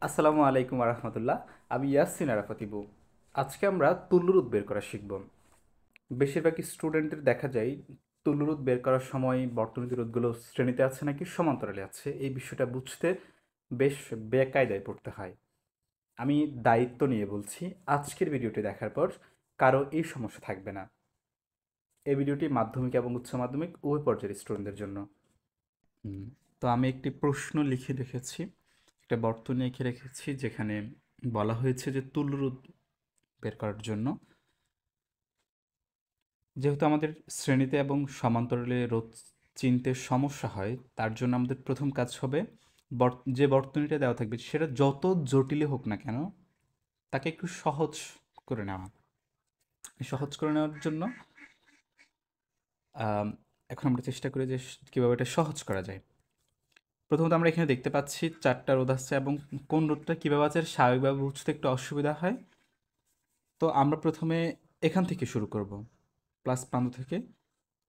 আসসালামু আলাইকুম রহমতুল্লাহ। আমি ইয়াসিন আরাফাত ইবু। আজকে আমরা তুল্যরোধ বের করা শিখব। বেশিরভাগই স্টুডেন্টের দেখা যায় তুল্যরোধ বের করার সময় বর্তনীয় রোধগুলো শ্রেণীতে আছে নাকি সমান্তরালে আছে এই বিষয়টা বুঝতে বেশ বেকায়দায় পড়তে হয়। আমি দায়িত্ব নিয়ে বলছি, আজকের ভিডিওটি দেখার পর কারো এই সমস্যা থাকবে না। এই ভিডিওটি মাধ্যমিক এবং উচ্চ মাধ্যমিক উভয় পর্যায়ের স্টুডেন্টদের জন্য। তো আমি একটি প্রশ্ন লিখে রেখেছি, একটা বর্তনী এঁকে রেখেছি যেখানে বলা হয়েছে যে তুল্যরোধ বের করার জন্য, যেহেতু আমাদের শ্রেণীতে এবং সমান্তরালে রোধ চিনতে সমস্যা হয়, তার জন্য আমাদের প্রথম কাজ হবে যে বর্তনীটা দেওয়া থাকবে সেটা যত জটিলই হোক না কেন তাকে একটু সহজ করে নেওয়া। সহজ করে নেওয়ার জন্য আম, এখন আমরা চেষ্টা করি যে কীভাবে এটা সহজ করা যায়। প্রথমত আমরা এখানে দেখতে পাচ্ছি চারটা রোধ আছে এবং কোন রোধটা কীভাবে আছে স্বাভাবিকভাবে বুঝতে একটু অসুবিধা হয়। তো আমরা প্রথমে এখান থেকে শুরু করব, প্লাস প্রান্ত থেকে।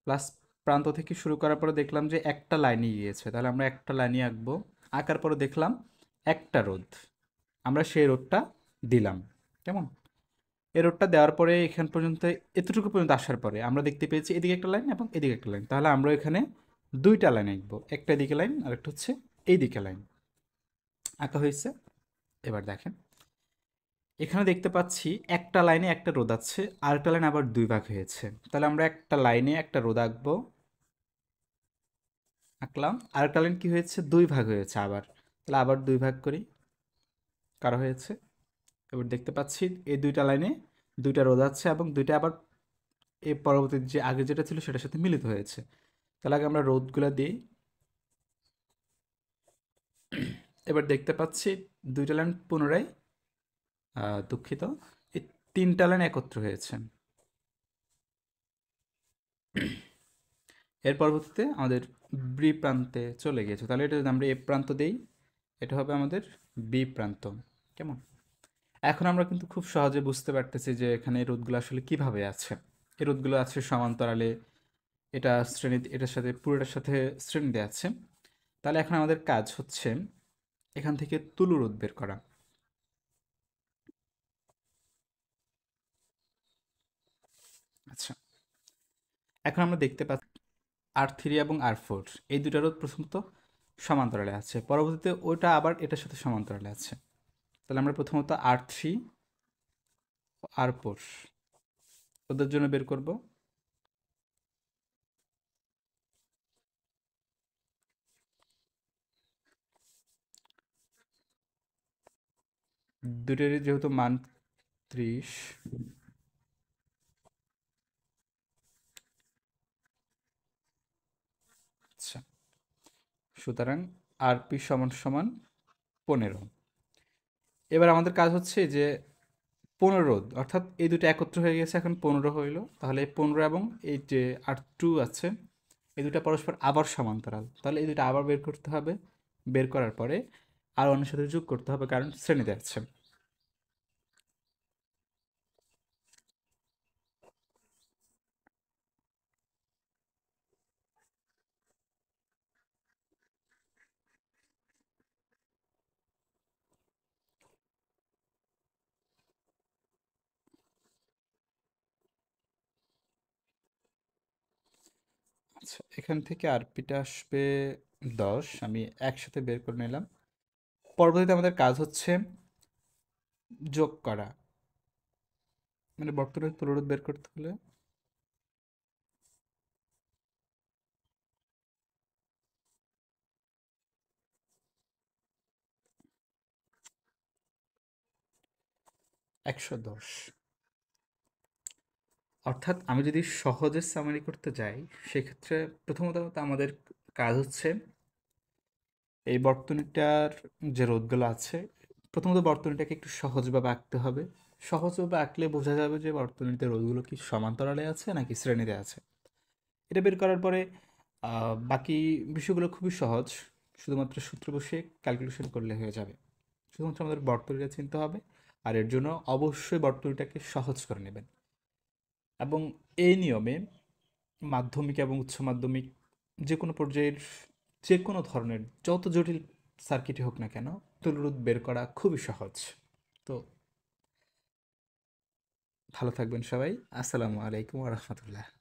প্লাস প্রান্ত থেকে শুরু করার পরে দেখলাম যে একটা লাইনই গিয়েছে, তাহলে আমরা একটা লাইনই আঁকবো। আঁকার পরে দেখলাম একটা রোধ, আমরা সেই রোধটা দিলাম। কেমন? এই রোধটা দেওয়ার পরে এখান পর্যন্ত, এতটুকু পর্যন্ত আসার পরে আমরা দেখতে পেয়েছি এদিকে একটা লাইন এবং এদিকে একটা লাইন, তাহলে আমরা এখানে দুইটা লাইন আঁকবো, একটা এদিকে লাইন আর একটা হচ্ছে এইদিকে লাইন। আঁকা হয়েছে। এবার দেখেন, এখানে দেখতে পাচ্ছি একটা লাইনে একটা রোধ আছে, আরেকটা লাইন আবার দুই ভাগ হয়েছে, তাহলে আমরা একটা লাইনে একটা রোধ আঁকবো। আঁকলাম। আরেকটা লাইন কি হয়েছে, দুই ভাগ হয়েছে আবার, তাহলে আবার দুই ভাগ করি, কারা হয়েছে। এবার দেখতে পাচ্ছি এই দুইটা লাইনে দুইটা রোধ আছে এবং দুইটা আবার এই পরবর্তী যে আগে যেটা ছিল সেটার সাথে মিলিত হয়েছে। তাহলে আগে আমরা রোধগুলো দিই। এবার দেখতে পাচ্ছি দুইটা লাইন পুনরায়, দুঃখিত, এই তিনটা লাইন একত্র হয়েছে। এর পরবর্তীতে আমাদের বি প্রান্তে চলে গিয়েছে, তাহলে এটা যদি আমরা এ প্রান্ত দেই, এটা হবে আমাদের বি প্রান্ত। কেমন? এখন আমরা কিন্তু খুব সহজে বুঝতে পারতেছি যে এখানে এই রোধগুলো আসলে কিভাবে আছে। এই রোধগুলো আছে সমান্তরালে, এটা শ্রেণী, এটার সাথে পুরোটার সাথে শ্রেণীতে আছে। তাহলে এখন আমাদের কাজ হচ্ছে এখান থেকে তুল্য রোধ বের করা। আচ্ছা, এখন আমরা দেখতে পাচ্ছি R3 এবং R4 এই দুটা রোধ প্রথমত সমান্তরালে আছে, পরবর্তীতে ওইটা আবার এটার সাথে সমান্তরালে আছে। তাহলে আমরা প্রথমত R3 R4 ওদের জন্য বের করব। দুটোরই যেহেতু মান 30, আচ্ছা, সুতরাং আরপি সমান সমান 15। এবার আমাদের কাজ হচ্ছে যে 15 রোধ, অর্থাৎ এই দুটো একত্র হয়ে গেছে, এখন 15 হইলো। তাহলে এই 15 এবং এই যে R2 আছে, এই দুটো পরস্পর আবার সমান্তরাল, তাহলে এই দুটো আবার বের করতে হবে। বের করার পরে আর অন্যের সাথে যোগ করতে হবে কারণ শ্রেণীতে আছে। আচ্ছা, এখান থেকে আরপিটা আসবে 10, আমি একসাথে বের করে নিলাম। পরবর্তীতে আমাদের কাজ হচ্ছে যোগ করা, মানে বর্তনীর তুলরোধ বের করতে হলে 110। অর্থাৎ আমি যদি সহজে সামারি করতে যাই, সেক্ষেত্রে প্রথমত আমাদের কাজ হচ্ছে এই বর্তনীটার যে রোধগুলো আছে, প্রথমত বর্তনীটাকে একটু সহজভাবে আঁকতে হবে। সহজভাবে আঁকলে বোঝা যাবে যে বর্তনীতে রোধগুলো কি সমান্তরালে আছে নাকি শ্রেণীতে আছে। এটা বের করার পরে বাকি বিষয়গুলো খুবই সহজ, শুধুমাত্র সূত্র বসিয়ে ক্যালকুলেশন করলে হয়ে যাবে। শুধুমাত্র আমাদের বর্তনীটা চিনতে হবে, আর এর জন্য অবশ্যই বর্তনীটাকে সহজ করে নেবেন। এবং এই নিয়মে মাধ্যমিক এবং উচ্চ মাধ্যমিক যে কোনো পর্যায়ের যে কোনো ধরনের যত জটিল সার্কিটই হোক না কেন, উত্তর রোধ বের করা খুবই সহজ। তো ভালো থাকবেন সবাই। আসসালামু আলাইকুম ওয়া রাহমাতুল্লাহ।